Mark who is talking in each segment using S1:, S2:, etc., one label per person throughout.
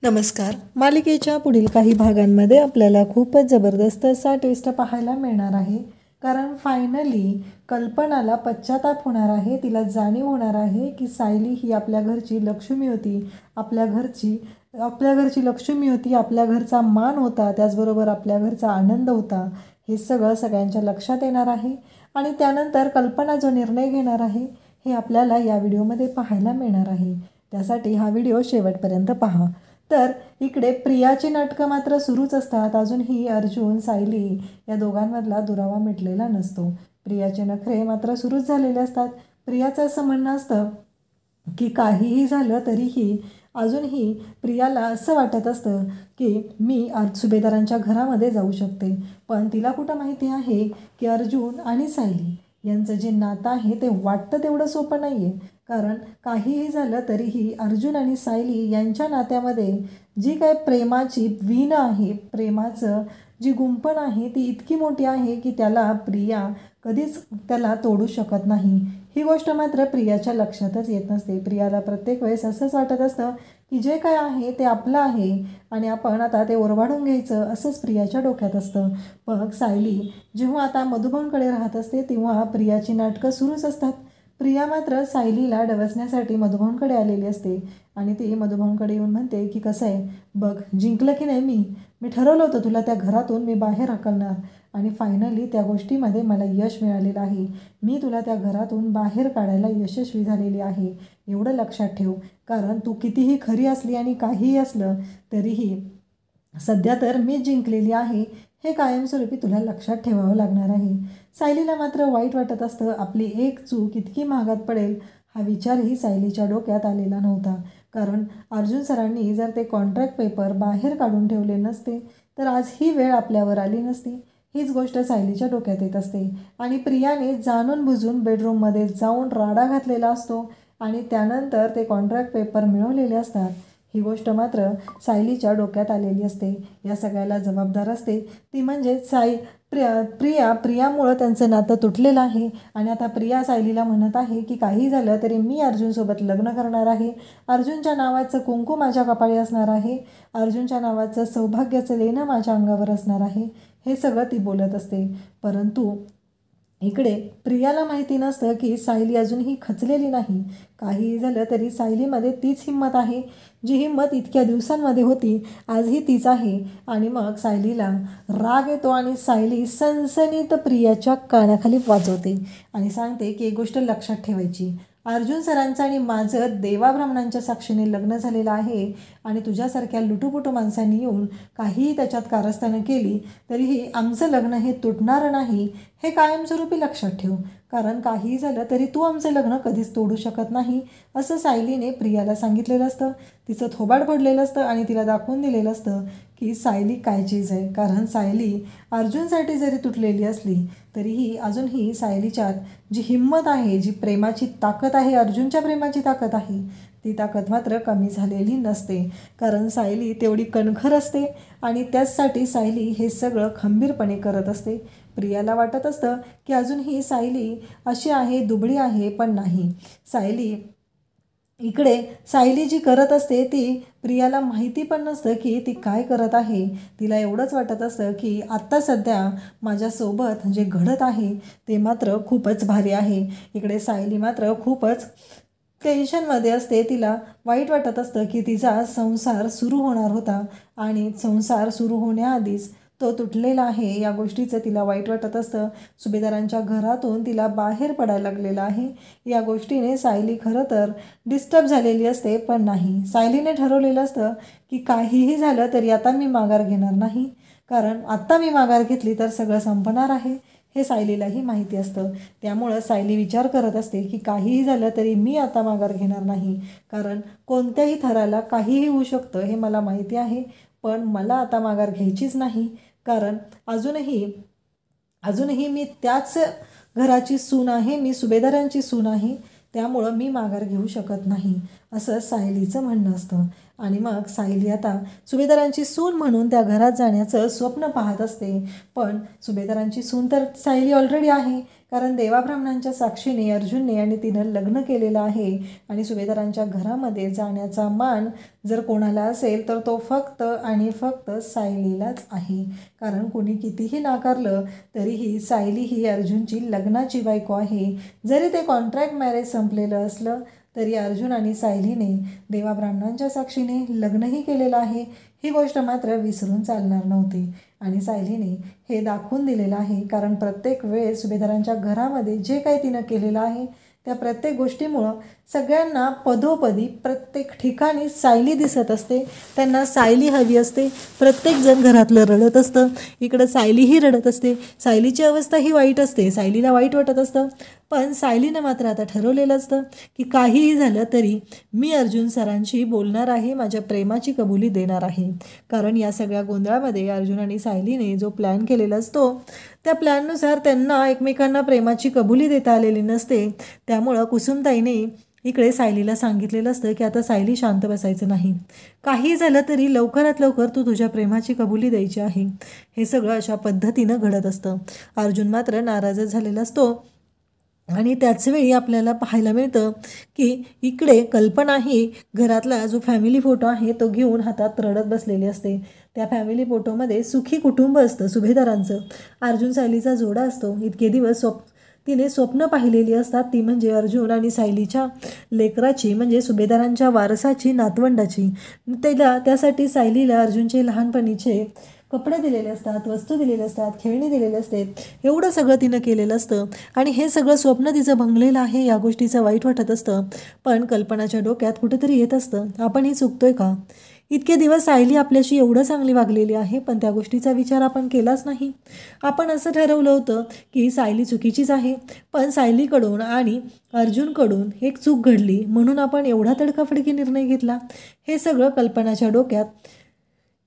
S1: नमस्कार. मालिकेच्या पुढील काही भागांमध्ये आपल्याला खूपच जबरदस्त असा ट्विस्ट पाहायला मिळणार आहे. कारण फायनली कल्पनाला पश्चाताप होणार आहे. तिला जाणीव होणार आहे की सायली ही आपल्या घरची लक्ष्मी होती. आपल्या घरची लक्ष्मी होती. आपल्या घरचा मान होता. त्याचबरोबर आपल्या घरचा आनंद होता. हे सगळ्यांच्या लक्षात येणार आहे. आणि त्यानंतर कल्पना जो निर्णय घेणार आहे हे आपल्याला या व्हिडिओमध्ये पाहायला मिळणार आहे. त्यासाठी हा व्हिडिओ शेवटपर्यंत पहा. तर इकडे प्रियाची नाटकं मात्र सुरूच असतात. अजूनही अर्जुन, सायली या दोघांमधला दुरावा मिटलेला नसतो. प्रियाचे नखरे मात्र सुरूच झालेले असतात. प्रियाचं असं म्हणणं असतं की काहीही झालं तरीही अजूनही प्रियाला असं वाटत असतं की मी सुभेदारांच्या घरामध्ये जाऊ शकते. पण तिला कुठं माहिती आहे की अर्जुन आणि सायली यांचं जे नातं आहे ते वाटतं तेवढं सोपं नाही आहे. कारण काहीही झालं तरीही अर्जुन आणि सायली यांच्या नात्यामध्ये जी काय प्रेमाची वीण आहे, प्रेमाचं जी गुंफण आहे ती इतकी मोठी आहे की त्याला प्रिया कधीच त्याला तोडू शकत नाही. ही गोष्ट मात्र प्रियाच्या लक्षातच येत नसते. प्रियाला प्रत्येक वेळेस असंच वाटत असतं की जे काय आहे ते आपलं आहे आणि आपण आता ते ओरबाडून घ्यायचं, असंच प्रियाच्या डोक्यात असतं. मग सायली जेव्हा आता मधुबनकडे राहत असते तेव्हा प्रियाची नाटकं सुरूच असतात. प्रिया मात्र सायलीला डवसण्यासाठी मधुबनकडे आलेली असते आणि ती मधुबनकडे येऊन म्हणते की कसं आहे बघ, जिंकलं की नाही मी ठरवलं होतं तुला त्या घरातून मी बाहेर हाकलणार आणि फायनली त्या गोष्टीमध्ये मला यश मिळालेलं आहे. मी तुला त्या घरातून बाहेर काढायला यशस्वी झालेली आहे. एवढं लक्षात ठेव. कारण तू कितीही खरी असली आणि काहीही असलं तरीही सध्या तर मीच जिंकलेली आहे हे कायमस्वरूपी तुला लक्षात ठेवावं लागणार आहे. सायलीला मात्र वाईट वाटत असतं. आपली एक चूक इतकी महागात पडेल हा विचारही सायलीच्या डोक्यात आलेला नव्हता. कारण अर्जुन सरांनी जर ते कॉन्ट्रॅक्ट पेपर बाहेर काढून ठेवले नसते तर आज ही वेळ आपल्यावर आली नसती. हीच गोष्ट सायलीच्या डोक्यात येत असते. आणि प्रियाने जाणून बुजून बेडरूममध्ये जाऊन राडा घातलेला असतो आणि त्यानंतर ते कॉन्ट्रॅक्ट पेपर मिळवलेले असतात. ही गोष्ट मात्र सायलीच्या डोक्यात आलेली असते. या सगळ्याला जबाबदार असते ती म्हणजे प्रियामुळं त्यांचं नातं तुटलेलं आहे. आणि आता प्रिया सायलीला म्हणत आहे की काही झालं तरी मी अर्जुनसोबत लग्न करणार आहे. अर्जुनच्या नावाचं कुंकू माझ्या कपाळी असणार आहे. अर्जुनच्या नावाचं सौभाग्याचं लेणं माझ्या अंगावर असणार आहे. हे सगळं ती बोलत असते. परंतु इकडे प्रियाला माहिती नसतं की सायली अजूनही खचलेली नाही. काहीही झालं तरी सायलीमध्ये तीच हिंमत आहे. जी हिंमत इतक्या दिवसांमध्ये होती आजही तीच आहे. आणि मग सायलीला राग येतो आणि सायली सणसणीत प्रियाच्या कानाखाली वाजवते आणि सांगते की एक गोष्ट लक्षात ठेवायची. अर्जुन सरांचं आणि माझं देवाब्राह्मणांच्या साक्षीने लग्न झालेलं आहे आणि तुझ्यासारख्या लुटूपुटू माणसांनी येऊन काहीही त्याच्यात कारस्थानं केली तरीही आमचं लग्न हे तुटणार नाही हे कायमस्वरूपी लक्षात ठेव. कारण काहीही झालं तरी तू आमचं लग्न कधीच तोडू शकत नाही असं सायलीने प्रियाला सांगितलेलं असतं. तिचं थोबाड पडलेलं असतं आणि तिला दाखवून दिलेलं असतं की सायली काय चीज आहे. कारण सायली अर्जुनसाठी जरी तुटलेली असली तरीही अजूनही सायलीच्यात जी हिंमत आहे, जी प्रेमाची ताकद आहे, अर्जुनच्या प्रेमाची ताकद आहे ती ताकद मात्र कमी झालेली नसते. कारण सायली तेवढी कणखर असते आणि त्याचसाठी सायली हे सगळं खंबीरपणे करत असते. प्रियाला वाटत असतं की अजूनही सायली अशी आहे, दुबळी आहे, पण नाही. सायली जी करत असते ती प्रियाला माहिती पण नसतं की ती काय करत आहे. तिला एवढंच वाटत असतं की आत्ता सध्या माझ्यासोबत जे घडत आहे ते मात्र खूपच भारी आहे. इकडे सायली मात्र खूपच टेन्शनमध्ये असते. तिला वाईट वाटत असतं की तिचा संसार सुरू होणार होता आणि संसार सुरू होण्याआधीच तो तुटलेला आहे. या गोष्टीचं तिला वाईट वाटत असतं. सुभेदारांच्या घरातून तिला बाहेर पडायला लागलेलं आहे. या गोष्टीने सायली खरं तर डिस्टर्ब झालेली असते. पण नाही, सायलीने ठरवलेलं असतं की काहीही झालं तरी आता मी माघार घेणार नाही. कारण आत्ता मी माघार घेतली तर सगळं संपणार आहे हे सायलीलाही माहिती असतं. त्यामुळं सायली विचार करत असते की काहीही झालं तरी मी आता माघार घेणार नाही. कारण कोणत्याही थराला काहीही होऊ शकतं हे मला माहिती आहे. पण मला आता माघार घ्यायचीच नाही. कारण अजूनही मी त्याच घराची सून आहे, मी सुभेदारांची सून आहे. त्यामुळं मी माघार घेऊ शकत नाही असं सायलीचं म्हणणं असतं. आणि मग सायली आता सुभेदारांची सून म्हणून त्या घरात जाण्याचं स्वप्न पाहत असते. पण सुभेदारांची सून तर सायली ऑलरेडी आहे, कारण देवाब्राह्मणांच्या साक्षीने अर्जुनने आणि तिनं लग्न केलेलं आहे. आणि सुभेदारांच्या घरामध्ये जाण्याचा मान जर कोणाला असेल तर तो फक्त आणि फक्त सायलीलाच आहे. कारण कोणी कितीही नाकारलं तरीही सायली ही अर्जुनची लग्नाची बायको आहे. जरी ते कॉन्ट्रॅक्ट मॅरेज संपलेलं असलं तरी अर्जुन आणि सायलीने देवाब्राह्मणांच्या साक्षीने लग्नही केलेलं आहे. ही गोष्ट मात्र विसरून चालणार नव्हती. आणि सायलीने हे दाखवून दिलेलं आहे, कारण प्रत्येक वेळेस सुभेदारांच्या घरामध्ये जे काही तिनं केलेलं आहे त्या प्रत्येक गोष्टीमुळं सगळ्यांना पदोपदी प्रत्येक ठिकाणी सायली दिसत असते. त्यांना सायली हवी असते. प्रत्येकजण घरातलं रडत असतं. इकडं सायलीही रडत असते. सायलीची अवस्था ही वाईट असते. सायलीला वाईट वाटत असतं. पण सायलीनं मात्र आता ठरवलेलं असतं की काहीही झालं तरी मी अर्जुन सरांशी बोलणार आहे, माझ्या प्रेमाची कबुली देणार आहे. कारण या सगळ्या गोंधळामध्ये अर्जुन आणि सायलीने जो प्लॅन केलेला असतो त्या प्लॅननुसार त्यांना एकमेकांना प्रेमाची कबुली देता आलेली नसते. त्यामुळं कुसुमताईने इकडे सायलीला सांगितलेलं असतं की आता सायली शांत बसायचं नाही. काही झालं तरी लवकरात लवकर तू तुझ्या प्रेमाची कबुली द्यायची आहे. हे सगळं अशा पद्धतीनं घडत असतं. अर्जुन मात्र नाराजच झालेला असतो. आणि त्याचवेळी आपल्याला पाहायला मिळतं की इकडे कल्पना ही घरातला जो फॅमिली फोटो आहे तो घेऊन हातात रडत बसलेली असते. त्या फॅमिली फोटोमध्ये सुखी कुटुंब असतं सुभेदारांचं. अर्जुन सायलीचा जोडा असतो. इतके दिवस तिने स्वप्न पाहिलेली असतात, ती म्हणजे अर्जुन आणि सायलीच्या लेकराची, म्हणजे सुभेदारांच्या वारसाची, नातवंडाची. त्यासाठी सायलीला अर्जुनचे लहानपणीचे कपडे दिलेले असतात, वस्तू दिलेले असतात, खेळणी दिलेले असतात. एवढं सगळं तिनं केलेलं असतं. आणि हे सगळं स्वप्न तिचं भंगलेलं आहे या गोष्टीचं वाईट वाटत असतं. पण कल्पनाच्या डोक्यात कुठेतरी येत असतं, आपण ही चुकतोय का? इतके दिवस सायली आपल्याशी एवढं चांगली वागलेली आहे, पण त्या गोष्टीचा विचार आपण केलाच नाही. आपण असं ठरवलं होतं की सायली चुकीचीच आहे, पण सायलीकडून आणि अर्जुनकडून एक चूक घडली म्हणून आपण एवढा तडकाफडकी निर्णय घेतला. हे सगळं कल्पनाच्या डोक्यात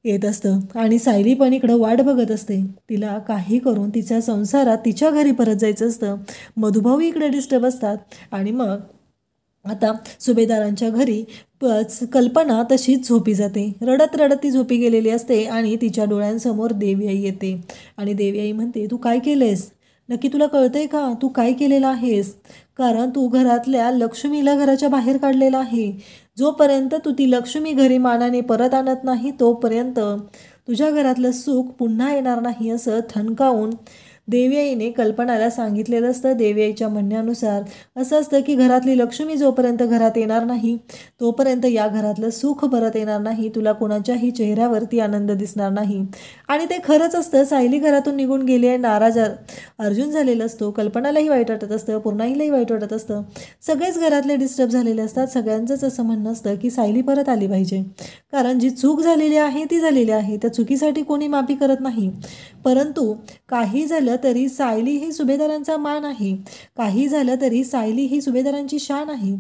S1: येत असतं. आणि सायली पण इकडं वाट बघत असते. तिला काही करून तिच्या संसारात तिच्या घरी परत जायचं असतं. मधुभाऊ इकडे डिस्टर्ब असतात. आणि मग आता सुभेदारांच्या घरी कल्पना तशीच झोपी जाते. रडत रडत ती झोपी गेलेली असते. आणि तिच्या डोळ्यांसमोर देवयाई येते. आणि देवयाई म्हणते, तू काय केलंयस? नक्की तुला कळतंय का तू काय केलेलं आहेस? कारण तू घरातल्या लक्ष्मीला घराच्या बाहेर काढलेला आहे. जोपर्यंत तू ती लक्ष्मी घरी मानाने परत आणत नाही तोपर्यंत तुझ्या घरातलं सुख पुन्हा येणार नाही, असं ठणकावून देवयाईने कल्पनाला सांगितलेलं असतं. देवयाईच्या म्हणण्यानुसार असं असतं की घरातली लक्ष्मी जोपर्यंत घरात येणार नाही तोपर्यंत या घरातलं सुख परत येणार नाही, तुला कोणाच्याही चेहऱ्यावरती आनंद दिसणार नाही. आणि ते खरंच असतं. सायली घरातून निघून गेली आहे. नाराज अर्जुन झालेला असतो. कल्पनालाही वाईट वाटत असतं. पूर्णाईलाही वाईट वाटत असतं. सगळेच घरातले डिस्टर्ब झालेले असतात. सगळ्यांचंच असं म्हणणं असतं की सायली परत आली पाहिजे. कारण जी चूक झालेली आहे ती झालेली आहे. त्या चुकीसाठी कोणी माफी करत नाही. परंतु काही झालं तरी सायली ही सुभेदारांचा मान आहे. काही झालं तरी सायली ही सुभेदारांची शान आहे.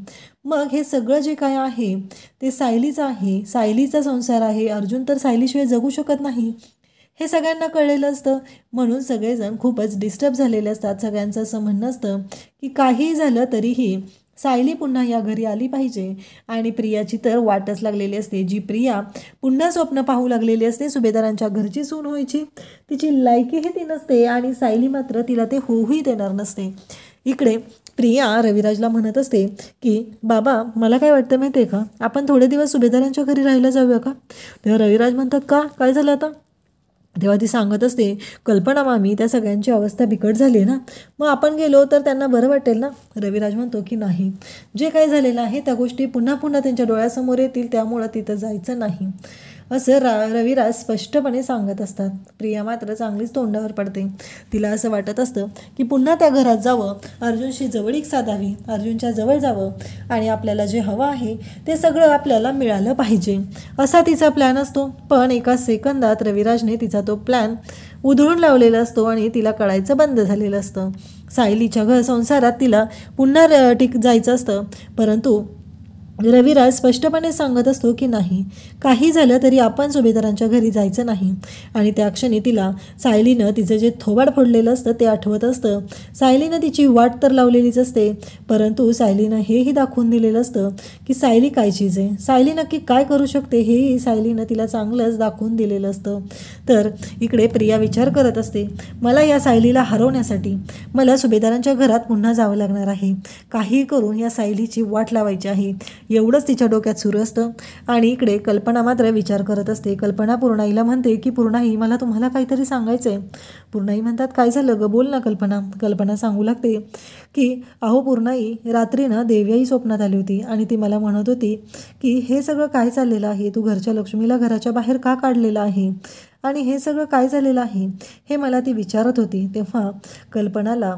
S1: मग हे सगळं जे काय आहे ते सायलीचं आहे. सायलीचा संसार आहे. अर्जुन तर सायलीशिवाय जगू शकत नाही. हे सगळ्यांना कळलेलं असतं. म्हणून सगळेजण खूपच डिस्टर्ब झालेले असतात. सगळ्यांचं असं म्हणणं असतं की काही झालं तरीही सायली पुन्हा या घरी आली पाहिजे. आणि प्रियाची तर वाटच लागलेली असते. जी प्रिया पुन्हा स्वप्न पाहू लागलेली असते सुभेदारांच्या घरची सून व्हायची. तिची लायकीही ती नसते आणि सायली मात्र तिला ते होऊही देणार नसते. इकडे प्रिया रविराजला म्हणत असते की बाबा, मला काय वाटतं माहिती आहे का, आपण थोडे दिवस सुभेदारांच्या घरी राहायला जाऊया का? तेव्हा रविराज म्हणतात, का, काय झालं आता? तेव्हा ती सांगत असते, कल्पना मामी, त्या सगळ्यांची अवस्था बिकट झाली आहे ना, मग आपण गेलो तर त्यांना बरं वाटेल ना? रविराज म्हणतो की नाही, जे काही झालेलं आहे त्या गोष्टी पुन्हा पुन्हा त्यांच्या डोळ्यासमोर येतील, त्यामुळं तिथं जायचं नाही, असं रविराज स्पष्टपणे सांगत असतात. प्रिया मात्र चांगलीच तोंडावर पडते. तिला असं वाटत असतं की पुन्हा त्या घरात जावं, अर्जुनशी जवळीक साधावी, अर्जुनच्या जवळ जावं आणि आपल्याला जे हवं आहे ते सगळं आपल्याला मिळालं पाहिजे, असा तिचा प्लॅन असतो. पण एका सेकंदात रविराजने तिचा तो प्लॅन उधळून लावलेला असतो आणि तिला कळायचं बंद झालेलं असतं. सायलीच्या संसारात तिला पुन्हा जायचं असतं. परंतु रविराज स्पष्टपणे सांगत असतो की नाही, काही झालं तरी आपण सुभेदारांच्या घरी जायचं नाही. आणि त्या क्षणी तिला सायलीनं तिचं जे थोबाड फोडलेलं असतं ते आठवत असतं. सायलीनं तिची वाट तर लावलेलीच असते, परंतु सायलीनं हेही दाखवून दिलेलं असतं की सायली काय चीज आहे, सायली नक्की काय करू शकते हेही सायलीनं तिला चांगलंच दाखवून दिलेलं असतं. तर इकडे प्रिया विचार करत असते, मला या सायलीला हरवण्यासाठी मला सुभेदारांच्या घरात पुन्हा जावं लागणार आहे. काही करून या सायलीची वाट लावायची आहे, एवढंच तिच्या डोक्यात सुरू असतं. आणि इकडे कल्पना मात्र विचार करत असते. कल्पना पूर्णाईला म्हणते की पूर्णाई, मला तुम्हाला काहीतरी सांगायचं आहे. पूर्णाई म्हणतात, काय झालं गं, बोल ना कल्पना. कल्पना सांगू लागते की अहो पूर्णाई, रात्री ना देव्याही स्वप्नात आली होती आणि ती मला म्हणत होती की हे सगळं काय चाललेलं आहे, तू घरच्या लक्ष्मीला घराच्या बाहेर का काढलेलं आहे आणि हे सगळं काय झालेलं आहे हे मला ती विचारत होती. तेव्हा कल्पनाला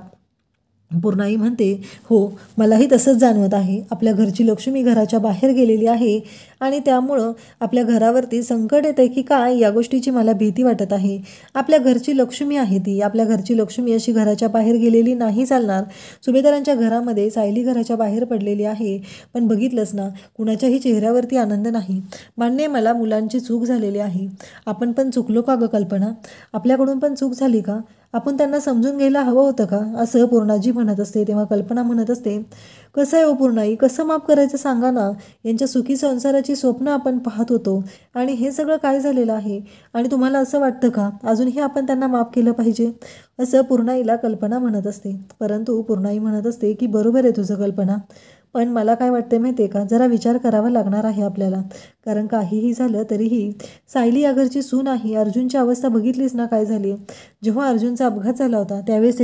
S1: पूर्णाई म्हणते, हो मलाही तसंच जाणवत आहे. आपल्या घरची लक्ष्मी घराच्या बाहेर गेलेली आहे आणि त्यामुळं आपल्या घरावरती संकट येते की काय या गोष्टीची मला भीती वाटत आहे. आपल्या घरची लक्ष्मी आहे ती, आपल्या घरची लक्ष्मी अशी घराच्या बाहेर गेलेली नाही चालणार. सुभेदारांच्या घरामध्ये सायली घराच्या बाहेर पडलेली आहे, पण बघितलंच ना, कुणाच्याही चेहऱ्यावरती आनंद नाही. मान्य मला मुलांची चूक झालेली आहे, आपण पण चुकलो का गं कल्पना, आपल्याकडून पण चूक झाली का, आपण त्यांना समजून घ्यायला हवं होतं का, असं पूर्णाजी म्हणत असते. तेव्हा कल्पना म्हणत असते, कसं आहे हो पूर्णाई, कसं माफ करायचं सांगा ना, यांच्या सुखी संसाराची स्वप्न आपण पाहत होतो आणि हे सगळं काय झालेलं आहे आणि तुम्हाला असं वाटतं का अजूनही आपण त्यांना माफ केलं पाहिजे, असं पूर्णाईला कल्पना म्हणत असते. परंतु पूर्णाई म्हणत असते की बरोबर आहे तुझं कल्पना, पण मला काय वाटते माहिती आहे का, जरा विचार करावा लागणार आहे आपल्याला. कारण काहीही झालं तरीही सायली या घरची सून आहे. अर्जुनची अवस्था बघितलीच ना काय झाली. जेव्हा अर्जुनचा अपघात झाला होता त्यावेळेस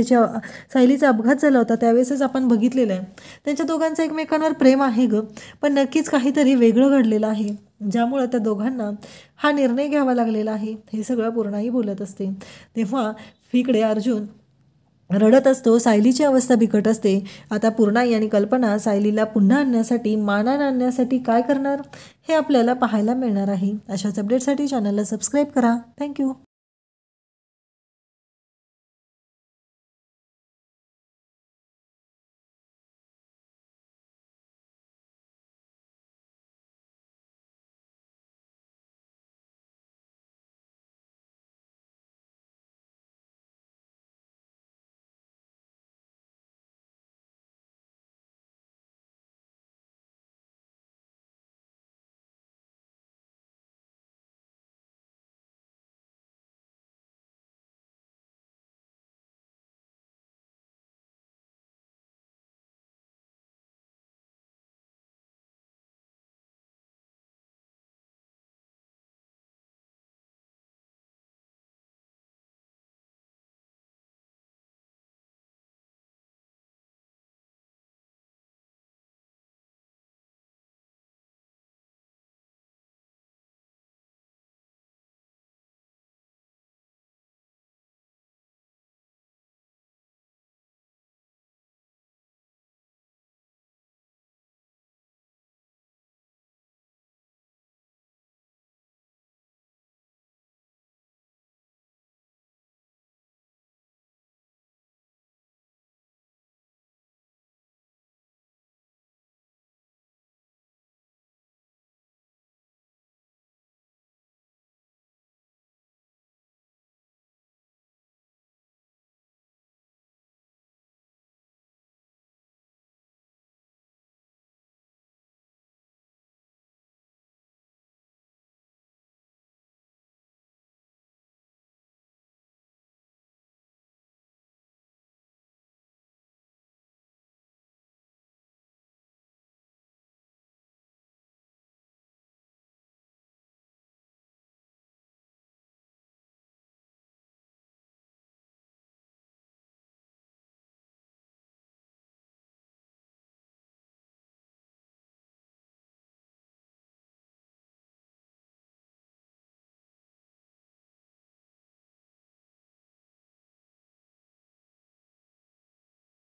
S1: सायलीचा अपघात झाला होता त्यावेळेसच आपण बघितलेलं आहे त्यांच्या दोघांचं एकमेकांवर प्रेम आहे गं, पण नक्कीच काहीतरी वेगळं घडलेलं आहे ज्यामुळं त्या दोघांना हा निर्णय घ्यावा लागलेला आहे. हे सगळं पूर्णाई बोलत असते. तेव्हा इकडे अर्जुन रडत असतो. सायलीची अवस्था बिकट असते. आता पूर्णाई आणि कल्पना सायलीला पुन्हा आणण्यासाठी, मानानं आणण्यासाठी काय करणार हे आपल्याला पाहायला मिळणार आहे. अशाच अपडेटसाठी चॅनलला सबस्क्राईब करा. थँक्यू.